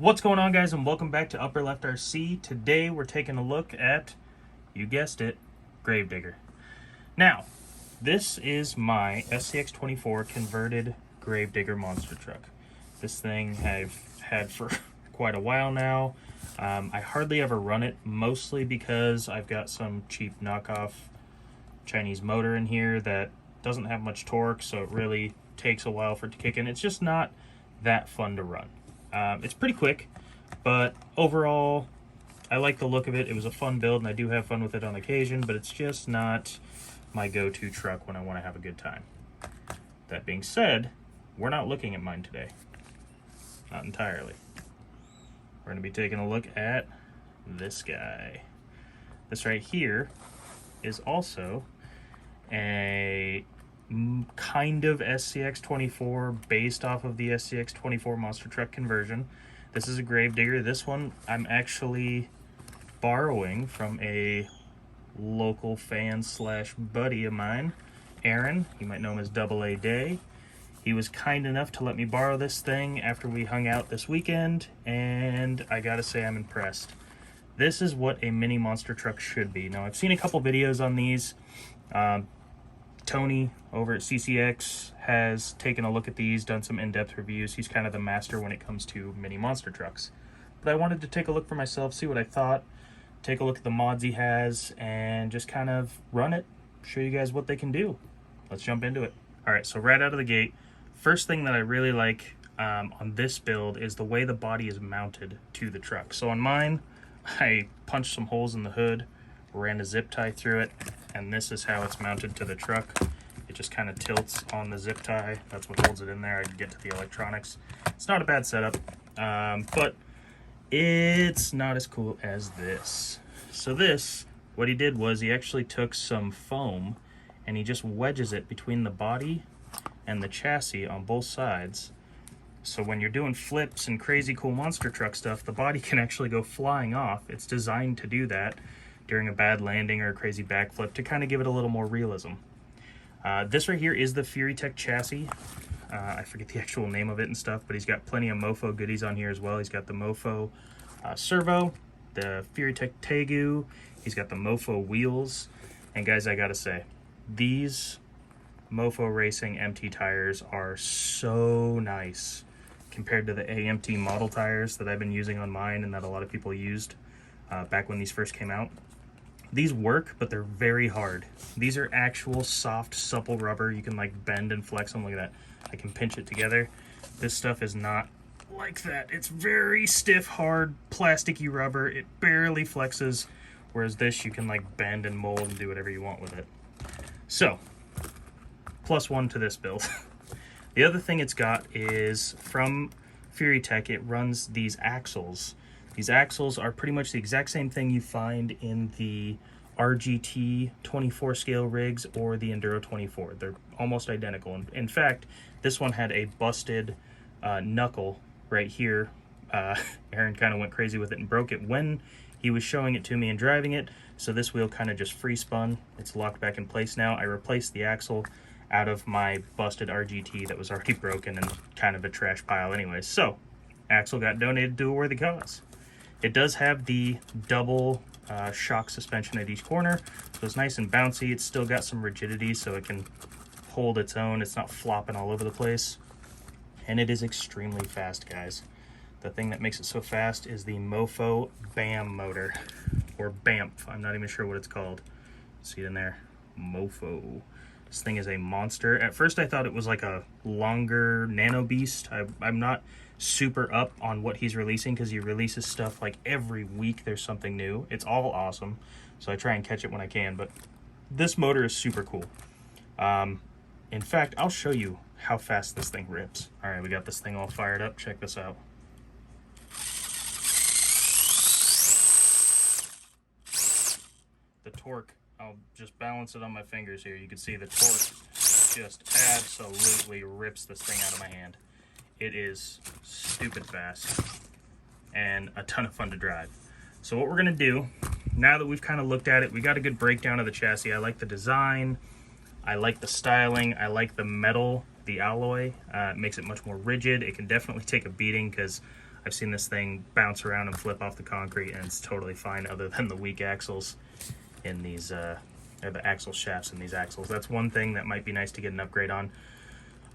What's going on, guys, and welcome back to Upper Left RC. Today we're taking a look at, you guessed it, Gravedigger. Now, this is my SCX-24 converted Gravedigger monster truck. This thing I've had for quite a while now. I hardly ever run it, mostly because I've got some cheap knockoff Chinese motor in here that doesn't have much torque, so it really takes a while for it to kick in. It's just not that fun to run. It's pretty quick, but overall, I like the look of it. It was a fun build, and I do have fun with it on occasion, but it's just not my go-to truck when I want to have a good time. That being said, we're not looking at mine today. Not entirely. We're going to be taking a look at this guy. This right here is also a kind of SCX-24 based off of the SCX-24 monster truck conversion. This is a Gravedigger. This one I'm actually borrowing from a local fan slash buddy of mine, Aaron. You might know him as Double A Day. He was kind enough to let me borrow this thing after we hung out this weekend, and I gotta say I'm impressed. This is what a mini monster truck should be. Now, I've seen a couple videos on these. Tony over at CCX has taken a look at these, done some in-depth reviews. He's kind of the master when it comes to mini monster trucks. But I wanted to take a look for myself, see what I thought, take a look at the mods he has, and just kind of run it, show you guys what they can do. Let's jump into it. All right, so right out of the gate, first thing that I really like on this build is the way the body is mounted to the truck. So on mine, I punched some holes in the hood, ran a zip tie through it, and this is how it's mounted to the truck. It just kind of tilts on the zip tie. That's what holds it in there. I can get to the electronics. It's not a bad setup, but it's not as cool as this. So this, what he did was he actually took some foam and he just wedges it between the body and the chassis on both sides. So when you're doing flips and crazy cool monster truck stuff, the body can actually go flying off. It's designed to do that during a bad landing or a crazy backflip to kind of give it a little more realism. This right here is the Furitek chassis. I forget the actual name of it and stuff, but he's got plenty of Mofo goodies on here as well. He's got the Mofo servo, the Furitek Tegu, he's got the Mofo wheels, and guys, I gotta say, these Mofo Racing MT tires are so nice compared to the AMT model tires that I've been using on mine and that a lot of people used back when these first came out. These work, but they're very hard. These are actual soft, supple rubber. You can like bend and flex them. Look at that. I can pinch it together. This stuff is not like that. It's very stiff, hard, plasticky rubber. It barely flexes, whereas this you can like bend and mold and do whatever you want with it. So, +1 to this build. The other thing it's got is from Furitek, it runs these axles. These axles are pretty much the exact same thing you find in the RGT 24 scale rigs or the Enduro 24. They're almost identical. In fact, this one had a busted knuckle right here. Aaron kind of went crazy with it and broke it when he was showing it to me and driving it. So this wheel kind of just free spun. It's locked back in place now. I replaced the axle out of my busted RGT that was already broken and kind of a trash pile anyways. So, axle got donated to a worthy cause. It does have the double shock suspension at each corner, so it's nice and bouncy. It's still got some rigidity, so it can hold its own. It's not flopping all over the place. And it is extremely fast, guys. The thing that makes it so fast is the Mofo BAM motor, or BAMF. I'm not even sure what it's called. See it in there? Mofo. This thing is a monster. At first I thought it was like a longer nano beast. I'm not super up on what he's releasing because he releases stuff like every week there's something new. It's all awesome, so I try and catch it when I can, but this motor is super cool. In fact, I'll show you how fast this thing rips. All right, we got this thing all fired up. Check this out. The torque, I'll just balance it on my fingers here. You can see the torque just absolutely rips this thing out of my hand. It is stupid fast and a ton of fun to drive. So what we're gonna do, now that we've kind of looked at it, we got a good breakdown of the chassis. I like the design, I like the styling, I like the metal, the alloy. It makes it much more rigid. It can definitely take a beating because I've seen this thing bounce around and flip off the concrete, and it's totally fine other than the weak axles in these, or the axle shafts in these axles. That's one thing that might be nice to get an upgrade on.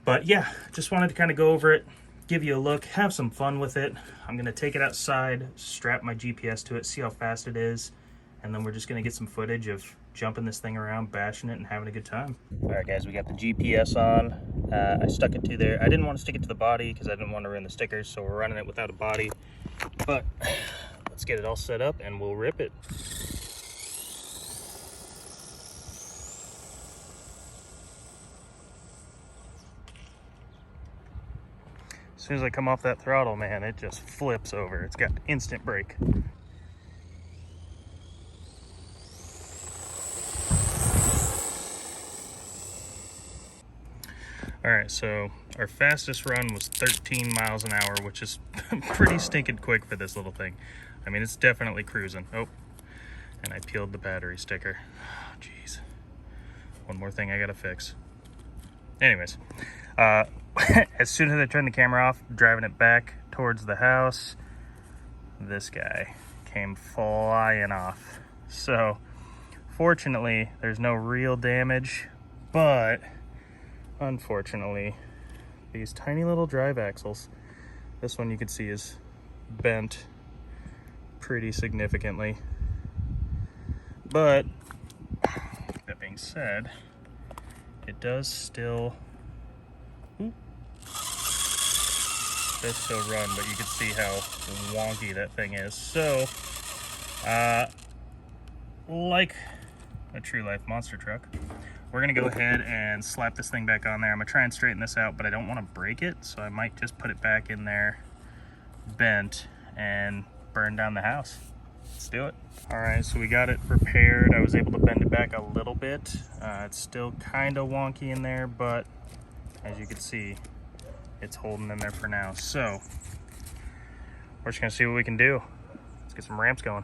But yeah, just wanted to kind of go over it, give you a look, have some fun with it. I'm going to take it outside, strap my GPS to it, see how fast it is, and then we're just going to get some footage of jumping this thing around, bashing it, and having a good time. All right, guys, we got the GPS on. I stuck it to there. I didn't want to stick it to the body because I didn't want to ruin the stickers, so we're running it without a body. But let's get it all set up, and we'll rip it. As soon as I come off that throttle, man, it just flips over. It's got instant brake. All right, so our fastest run was 13 miles an hour, which is pretty stinking quick for this little thing. I mean, it's definitely cruising. Oh, and I peeled the battery sticker. Oh, jeez. One more thing I gotta fix. Anyways, as soon as I turned the camera off, driving it back towards the house, this guy came flying off. So, fortunately, there's no real damage, but unfortunately, these tiny little drive axles, this one you can see is bent pretty significantly. But, that being said, it does still run, but you can see how wonky that thing is. So, like a true life monster truck, we're gonna go ahead and slap this thing back on there. I'm gonna try and straighten this out, but I don't want to break it, so I might just put it back in there bent and burn down the house. Let's do it. All right, so we got it repaired. I was able to bend it back a little bit. It's still kind of wonky in there, but as you can see, it's holding in there for now. So we're just gonna see what we can do. Let's get some ramps going.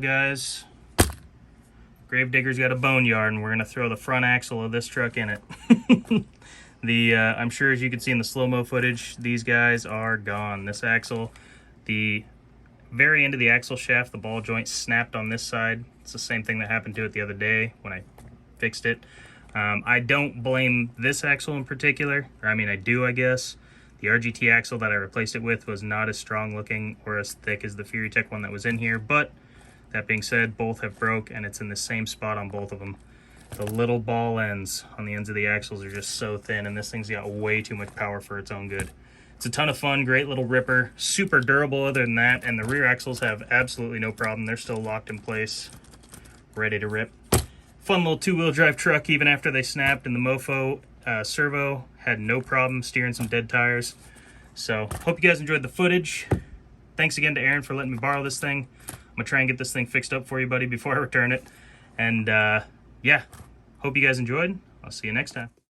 guys, Gravedigger's got a boneyard, and we're gonna throw the front axle of this truck in it. I'm sure as you can see in the slow-mo footage, these guys are gone. This axle, the very end of the axle shaft, the ball joint snapped on this side. It's the same thing that happened to it the other day when I fixed it. I don't blame this axle in particular, or I mean I do, I guess. The RGT axle that I replaced it with was not as strong looking or as thick as the Furitek one that was in here, but that being said, both have broke, and it's in the same spot on both of them. The little ball ends on the ends of the axles are just so thin, and this thing's got way too much power for its own good. It's a ton of fun, great little ripper, super durable other than that, and the rear axles have absolutely no problem. They're still locked in place, ready to rip. Fun little two-wheel drive truck even after they snapped, and the mofo servo had no problem steering some dead tires. So, hope you guys enjoyed the footage. Thanks again to Aaron for letting me borrow this thing. I'm gonna try and get this thing fixed up for you, buddy, before I return it. And yeah, hope you guys enjoyed. I'll see you next time.